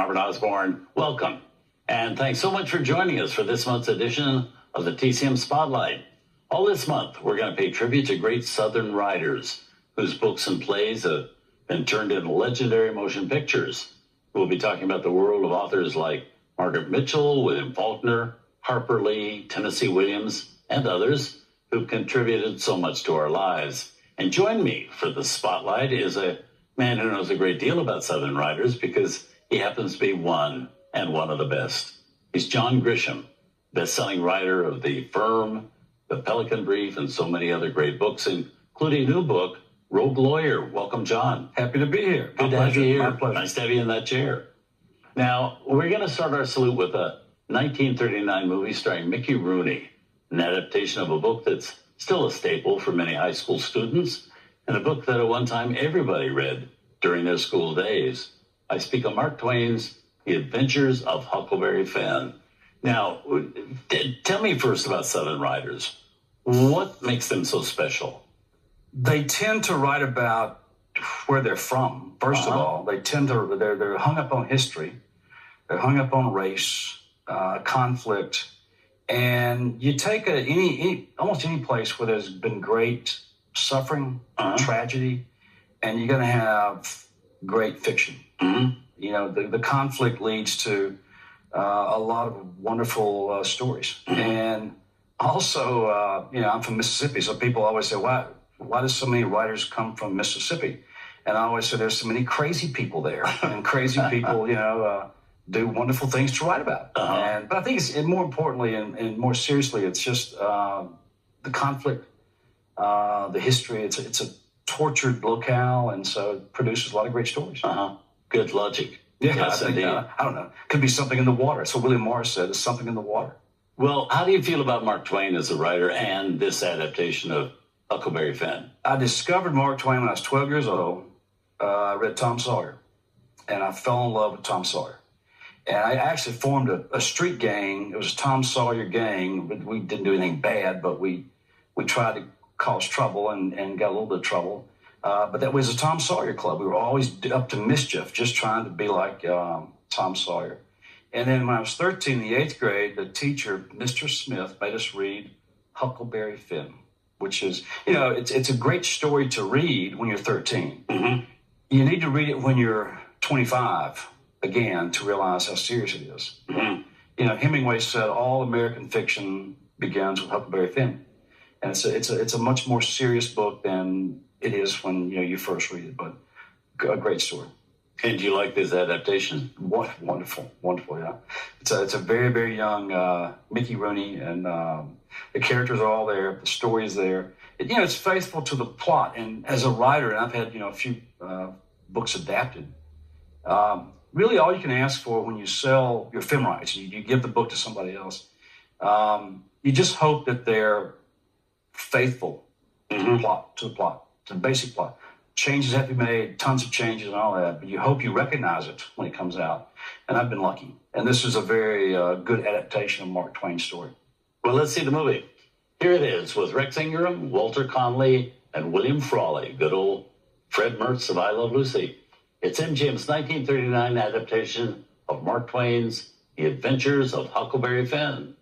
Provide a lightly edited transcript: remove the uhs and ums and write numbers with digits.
Robert Osborne. Welcome. And thanks so much for joining us for this month's edition of the TCM Spotlight. All this month, we're going to pay tribute to great Southern writers whose books and plays have been turned into legendary motion pictures. We'll be talking about the world of authors like Margaret Mitchell, William Faulkner, Harper Lee, Tennessee Williams, and others who've contributed so much to our lives. And join me for the Spotlight is a man who knows a great deal about Southern writers because he happens to be one of the best. He's John Grisham, best-selling writer of The Firm, The Pelican Brief, and so many other great books, including a new book, Rogue Lawyer. Welcome, John. Happy to be here. Good to have you here. My pleasure. Nice to have you in that chair. Now, we're going to start our salute with a 1939 movie starring Mickey Rooney, an adaptation of a book that's still a staple for many high school students, and a book that at one time everybody read during their school days. I speak of Mark Twain's The Adventures of Huckleberry Finn. Now, tell me first about Southern writers. What makes them so special? They tend to write about where they're from. First of all, they're hung up on history. They're hung up on race, conflict. And you take almost any place where there's been great suffering, tragedy, and you're going to have great fiction. You know, the conflict leads to a lot of wonderful stories. And also, I'm from Mississippi, so people always say, why do so many writers come from Mississippi? And I always say there's so many crazy people there, and crazy people, do wonderful things to write about. But I think it's more importantly and more seriously, it's just the conflict, the history. It's a tortured locale, and so it produces a lot of great stories. Good logic. Yeah, yes, I don't know. Could be something in the water. So William Morris said, "There's something in the water." Well, how do you feel about Mark Twain as a writer and this adaptation of Huckleberry Finn? I discovered Mark Twain when I was 12 years old. I read Tom Sawyer, and I fell in love with Tom Sawyer. And I actually formed a street gang. It was a Tom Sawyer gang. We didn't do anything bad, but we tried to cause trouble and got a little bit of trouble. But that was a Tom Sawyer club. We were always up to mischief, just trying to be like Tom Sawyer. And then when I was 13, in the 8th grade, the teacher, Mr. Smith, made us read Huckleberry Finn, which is, it's a great story to read when you're 13. You need to read it when you're 25, again, to realize how serious it is. Hemingway said all American fiction begins with Huckleberry Finn. And it's a much more serious book than it is when you first read it, but a great story. And do you like this adaptation? Wonderful, yeah. It's a very, very young Mickey Rooney, and the characters are all there, the story is there. It's faithful to the plot. And as a writer, and I've had a few books adapted. Really, all you can ask for when you sell your film rights, you give the book to somebody else. You just hope that they're faithful to the plot, to the basic plot. Changes have to be made, tons of changes and all that, but you hope you recognize it when it comes out. And I've been lucky. And this is a very good adaptation of Mark Twain's story. Well, let's see the movie. Here it is with Rex Ingram, Walter Conley, and William Frawley. Good old Fred Mertz of I Love Lucy. It's MGM's 1939 adaptation of Mark Twain's The Adventures of Huckleberry Finn.